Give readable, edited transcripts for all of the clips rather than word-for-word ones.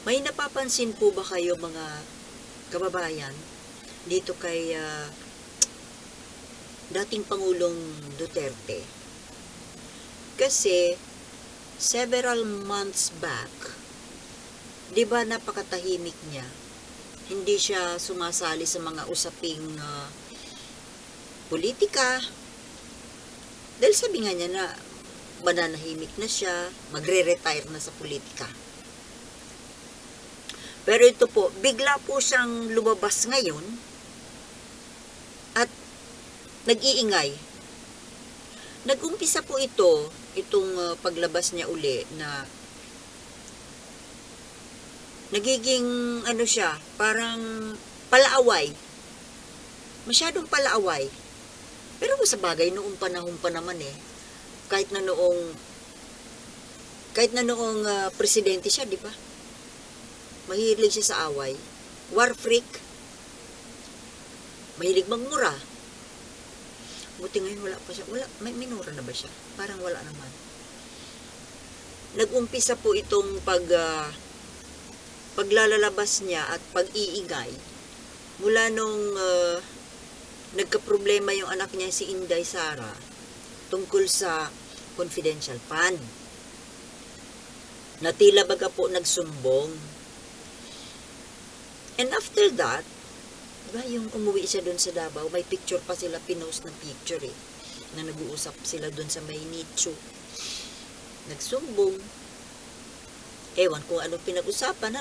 May napapansin po ba kayo mga kababayan dito kay dating Pangulong Duterte? Kasi several months back, 'di ba napakatahimik niya? Hindi siya sumasali sa mga usaping politika. Dahil sabi nga niya na mananahimik na siya, magre-retire na sa politika. Pero ito po, bigla po siyang lumabas ngayon at nag-iingay. Nag-umpisa po itong paglabas niya uli na nagiging siya, parang palaaway. Masyadong palaaway. Pero sa bagay, noong panahon pa naman kahit na noong presidente siya, di ba? Mahilig siya sa away. War freak. Mahilig magmura. Buti ngayon wala pa siya. May minura na ba siya? Parang wala naman. Nag-umpisa po itong paglalalabas niya at pag-iingay mula nung nagka-problema yung anak niya si Inday Sara tungkol sa confidential fund. Na tila baga po nagsumbong. And after that, diba, yung umuwi siya doon sa Davao, may picture pa sila, pinost ng picture na nag-uusap sila doon sa may nicho. Nagsumbong. Ewan kung anong pinag-usapan,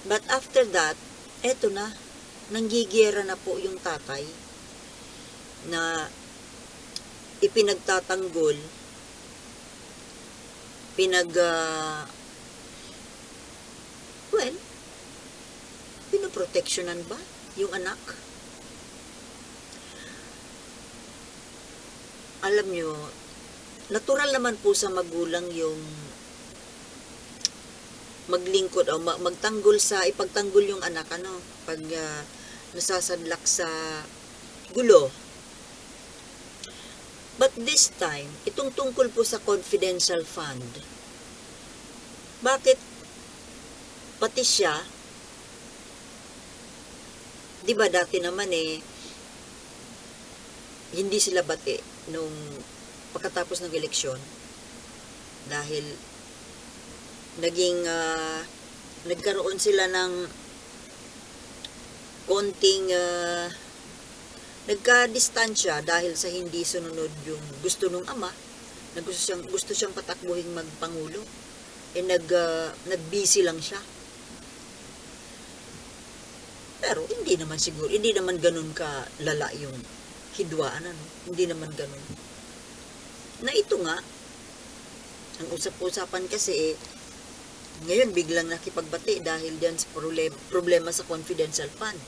But after that, eto na, nanggigera na po yung tatay na ipinagtatanggol, pinoproteksyonan ba yung anak? Alam nyo, natural naman po sa magulang yung maglingkod o ipagtanggol yung anak, pag nasasadlak sa gulo. But this time, itong tungkol po sa confidential fund, bakit pati siya, di ba dati naman hindi sila bati nung pagkatapos ng eleksyon dahil nagkaroon sila ng konting nagka-distansya dahil sa hindi sununod yung gusto nung ama na gusto siyang patakbuhin magpangulo. Nag-busy lang siya. Pero hindi naman ganun ka lala yung hidwaan, Hindi naman ganun. Na ito nga, ang usap-usapan kasi ngayon biglang nakipagbati dahil diyan sa problema sa confidential fund.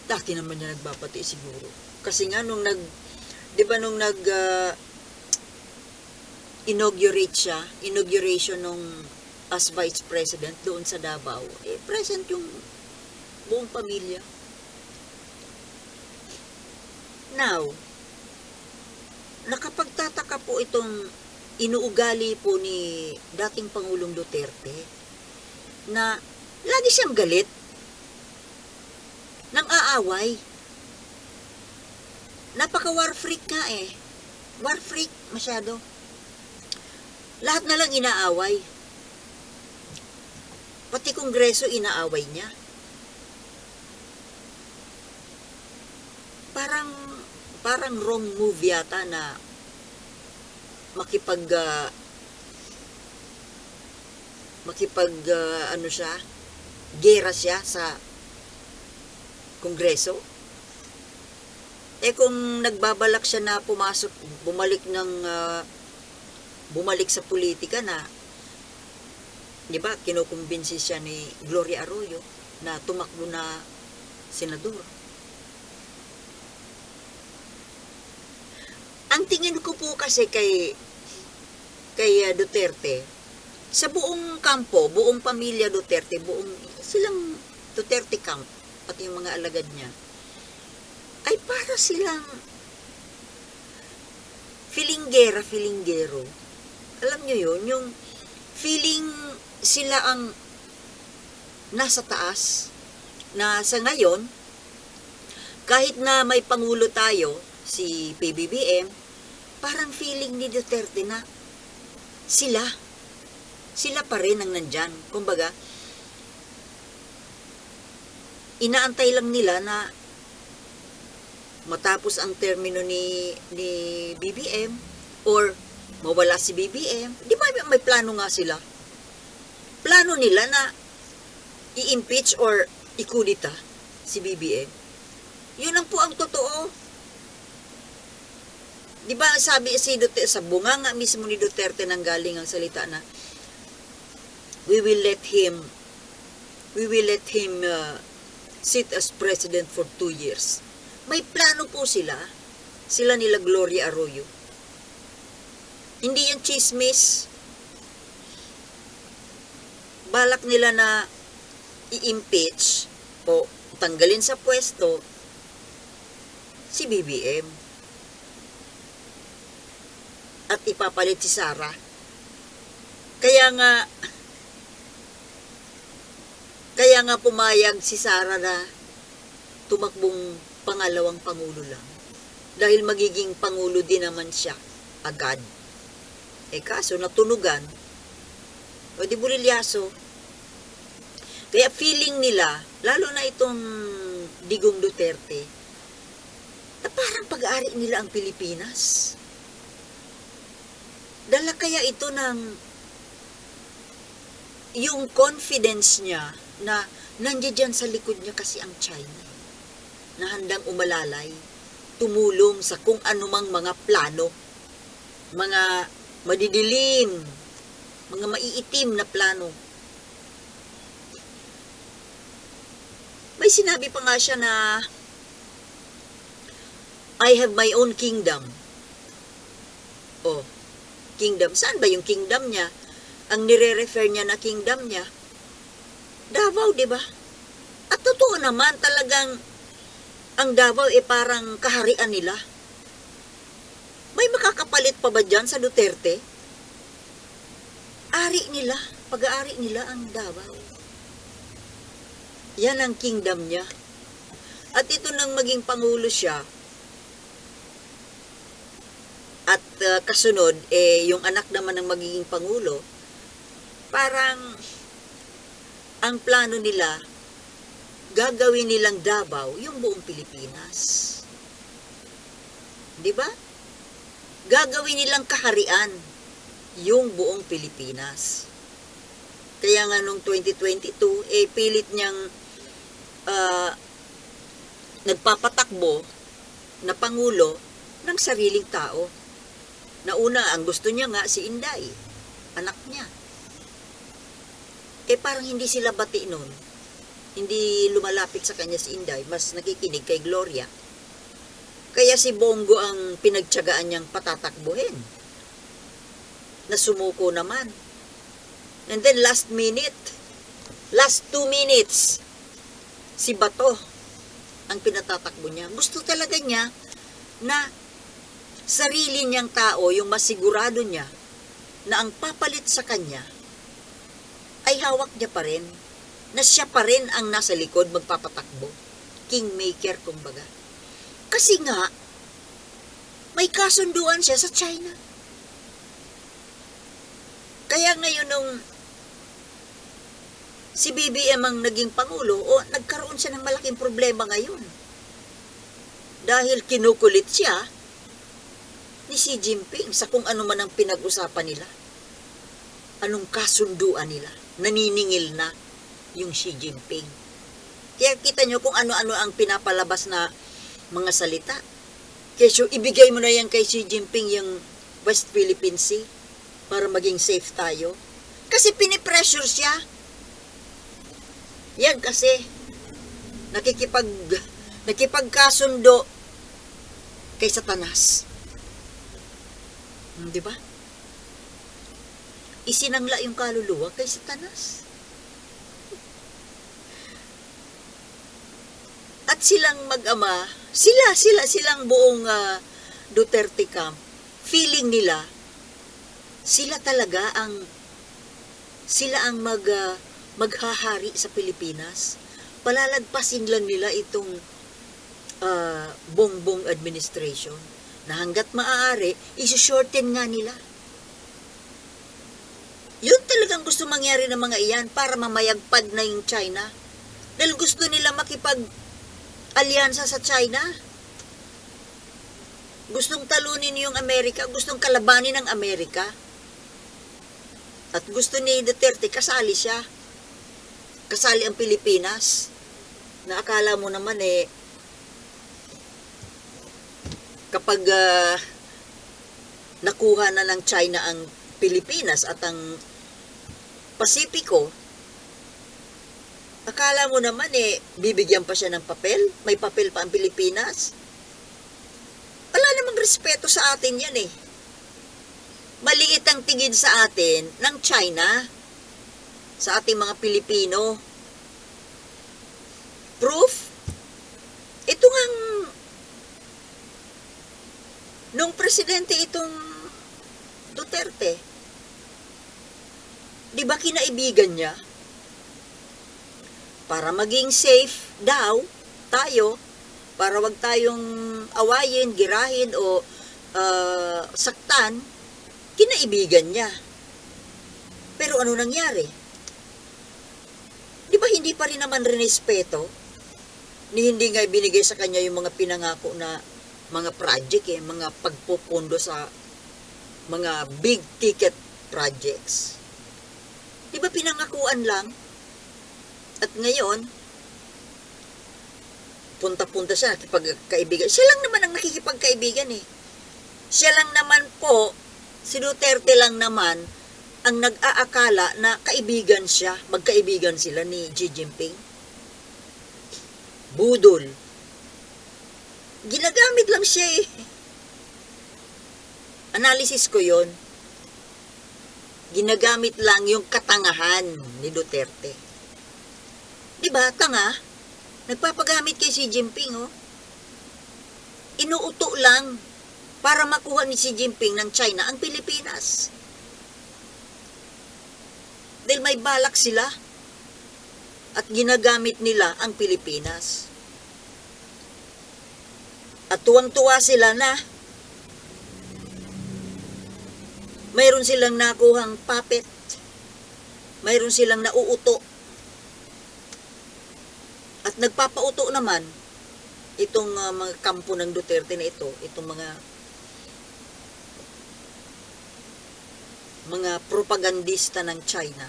Dati naman niya nagbabati siguro. Kasi nga nung inauguration nung as vice president doon sa Davao, present yung buong pamilya. Now, nakapagtataka po itong inuugali po ni dating Pangulong Duterte na lagi siyang galit, nang aaway. Napaka-war freak nga War freak masyado. Lahat na lang inaaway. Pati Kongreso inaaway niya. Parang wrong move yata na gera siya sa Kongreso. Kung nagbabalak siya na bumalik sa politika na, di ba, kinukumbinsi siya ni Gloria Arroyo na tumakbo na senador. Ang tingin ko po kasi kay Duterte, sa buong kampo, buong pamilya Duterte, silang Duterte camp, pati yung mga alagad niya, ay para silang filinggero. Alam nyo yun, yung feeling sila ang nasa taas, na sa ngayon, kahit na may Pangulo tayo, si PBBM, parang feeling ni Duterte na sila pa rin ang nandyan. Kumbaga, inaantay lang nila na matapos ang termino ni BBM or mawala si BBM. Di ba may plano nga sila? Plano nila na i-impeach or ikudita si BBM. Yun lang po ang totoo. Di ba sabi si Duterte, sa bunganga mismo ni Duterte nang galing ang salita na we will let him sit as president for 2 years. May plano po sila nila Gloria Arroyo. Hindi yan chismis. Balak nila na i-impeach o tanggalin sa pwesto si BBM. At ipapalit si Sara. Kaya nga pumayag si Sara na tumakbong pangalawang pangulo lang. Dahil magiging pangulo din naman siya agad. Kaso natunugan. O di bulilyaso. Kaya feeling nila, lalo na itong Digong Duterte, na parang pag-aari nila ang Pilipinas. Dala kaya ito ng yung confidence niya na nandiyan dyan sa likod niya kasi ang China na handang umalalay, tumulong sa kung anumang mga plano, mga madidilim, mga maiitim na plano. May sinabi pa nga siya na I have my own kingdom. Oh, kingdom. Saan ba yung kingdom niya? Ang nire-refer niya na kingdom niya, Davao, di ba? At totoo naman, talagang ang Davao parang kaharian nila. May makakapalit pa ba dyan sa Duterte? Ari nila, pag-aari nila ang Davao. Yan ang kingdom niya. At ito nang maging pangulo siya, at kasunod, yung anak naman ng magiging pangulo, parang ang plano nila, gagawin nilang Davao yung buong Pilipinas. Di ba? Gagawin nilang kaharian yung buong Pilipinas. Kaya nga nung 2022, pilit niyang nagpapatakbo na pangulo ng sariling tao. Na una, ang gusto niya nga si Inday, anak niya. Parang hindi sila bati nun. Hindi lumalapit sa kanya si Inday, mas nakikinig kay Gloria. Kaya si Bongo ang pinagtiyagaan niyang patatakbuhin. Nasumuko naman. And then last 2 minutes, si Bato ang pinatatakbo niya. Gusto talaga niya na sarili niyang tao, yung masigurado niya na ang papalit sa kanya ay hawak niya pa rin, na siya pa rin ang nasa likod magpapatakbo. Kingmaker, kumbaga. Kasi nga, may kasunduan siya sa China. Kaya ngayon nung si BBM ang naging pangulo, nagkaroon siya ng malaking problema ngayon. Dahil kinukulit siya ni Xi Jinping sa kung ano man ang pinag-usapan nila. Anong kasunduan nila. Naniningil na yung Xi Jinping. Kaya kita nyo kung ano-ano ang pinapalabas na mga salita. Kaya so, ibigay mo na yan kay Xi Jinping yung West Philippine Sea para maging safe tayo. Kasi pinipressure siya. Yan kasi nakikipagkasundo kay Satanas. Di ba? Isinangla yung kaluluwa kay Satanas. At silang mag-ama, silang buong Duterte camp, feeling nila, sila ang maghahari sa Pilipinas. Palalagpasin lang nila itong Bongbong administration na hanggat maaari, isushorten nga nila. Yun talagang gusto mangyari ng mga iyan para mamayagpag na yung China. Dahil gusto nila makipag-alyansa sa China. Gustong talunin yung Amerika, gustong kalabanin ng Amerika. At gusto ni Duterte, kasali siya. Kasali ang Pilipinas. Na akala mo naman kapag nakuha na ng China ang Pilipinas at ang Pasipiko, akala mo naman bibigyan pa siya ng papel? May papel pa ang Pilipinas? Wala namang respeto sa atin yan Maliit ang tingin sa atin ng China, sa ating mga Pilipino. Proof? Ito ngang nung presidente itong Duterte, di ba kinaibigan niya? Para maging safe daw tayo, para wag tayong awayin, girahin o saktan, kinaibigan niya. Pero ano nangyari? Di ba hindi pa rin naman rinespeto? Ni hindi nga ibinigay sa kanya yung mga pinangako na mga project mga pagpupundo sa mga big ticket projects. Di ba pinangakuan lang? At ngayon, punta-punta siya, nakikipagkaibigan. Siya lang naman ang nakikipagkaibigan Siya lang naman po, si Duterte lang naman, ang nag-aakala na kaibigan siya, magkaibigan sila ni Xi Jinping. Budol. Ginagamit lang siya Analysis ko yon. Ginagamit lang yung katangahan ni Duterte. Diba, tanga? Nagpapagamit kay Xi Jinping, Inuuto lang para makuha ni Xi Jinping ng China ang Pilipinas. Dahil may balak sila at ginagamit nila ang Pilipinas. At tuwang-tuwa sila na mayroon silang nakuhang puppet. Mayroon silang nauuto. At nagpapauto naman itong mga kampo ng Duterte na ito, itong mga propagandista ng China.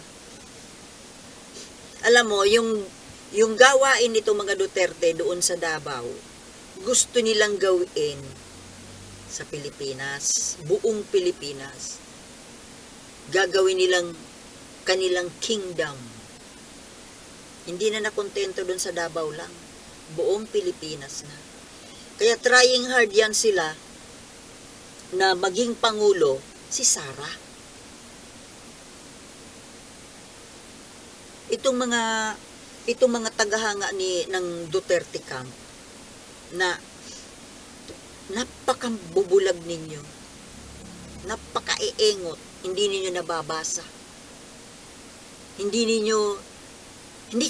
Alam mo, yung gawain nito mga Duterte doon sa Davao, gusto nilang gawin sa Pilipinas, buong Pilipinas. Gagawin nilang kanilang kingdom. Hindi na nakontento doon sa Davao lang. Buong Pilipinas na. Kaya trying hard yan sila na maging Pangulo si Sara. Itong mga tagahanga ng Duterte camp na napakabubulag ninyo. Napakaiengot. Hindi ninyo nababasa. Hindi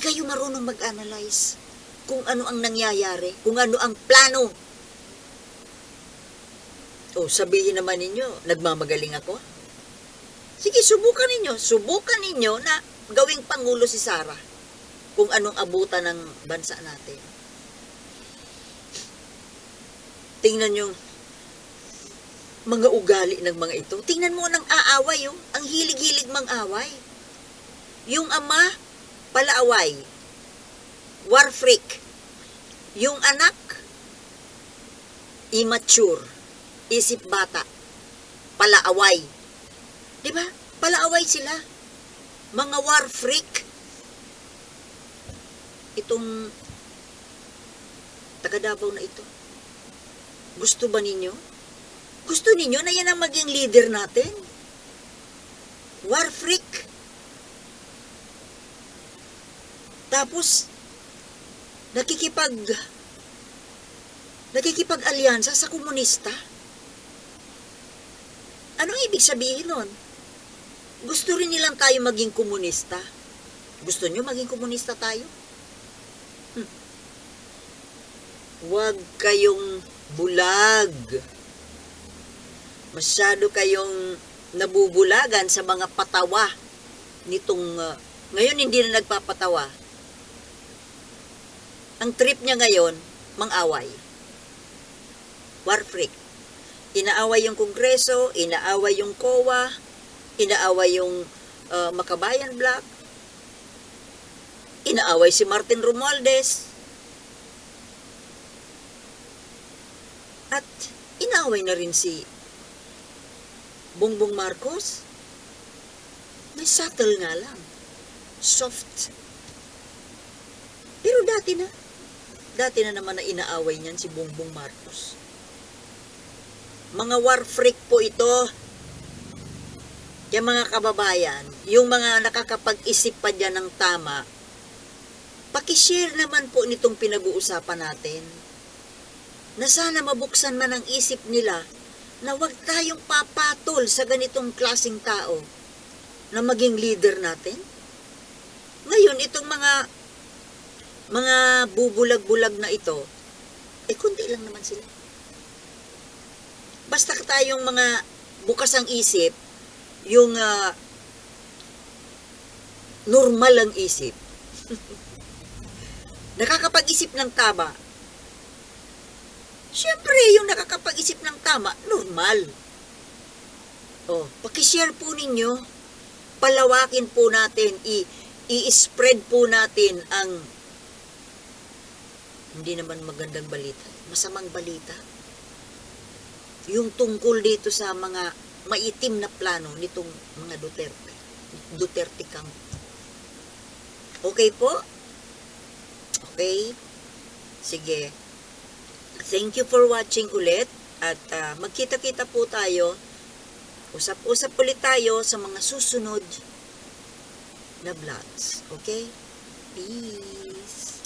kayo marunong mag-analyze kung ano ang nangyayari, kung ano ang plano. Sabihin naman ninyo, nagmamagaling ako. Sige, subukan ninyo na gawing Pangulo si Sara kung anong abutan ng bansa natin. Tingnan yung mga ugali ng mga ito. Tingnan mo ng aaway, ang hilig-hilig mang away. Yung ama, palaaway. War freak. Yung anak, immature. Isip bata. Palaaway. Diba? Palaaway sila. Mga war freak. Itong taga Davao na ito. Gusto ba ninyo? Gusto ninyo na yan ang maging leader natin? War freak. Tapos, nakikipag-alyansa sa komunista? Anong ibig sabihin nun? Gusto rin nilang tayo maging komunista? Gusto nyo maging komunista tayo? Huwag kayong bulag. Masyado kayong nabubulagan sa mga patawa nitong ngayon hindi na nagpapatawa. Ang trip niya ngayon, mang-away. War freak. Inaaway yung Kongreso, inaaway yung COA, inaaway yung Makabayan Black, inaaway si Martin Romualdez, at inaaway na rin si Bongbong Marcos. May subtle nga lang. Soft. Pero dati na naman na inaaway niyan si Bongbong Marcos. Mga war freak po ito. Kaya mga kababayan, yung mga nakakapag-isip pa dyan ng tama, pakishare naman po nitong pinag-uusapan natin. Na sana mabuksan man ang isip nila na huwag tayong papatol sa ganitong klaseng tao na maging leader natin. Ngayon, itong mga bubulag-bulag na ito, kunti lang naman sila. Basta tayong mga bukas ang isip, yung normal ang isip, nakakapag-isip ng tama. Siyempre, yung nakakapag-isip ng tama, normal. Pakishare po ninyo, palawakin po natin, i-spread po natin ang hindi naman magandang balita, masamang balita. Yung tungkol dito sa mga maitim na plano nitong mga Duterte Camp. Okay po? Okay? Sige. Thank you for watching ulit at magkita-kita po tayo. Usap-usap ulit tayo sa mga susunod na vlogs. Okay? Peace!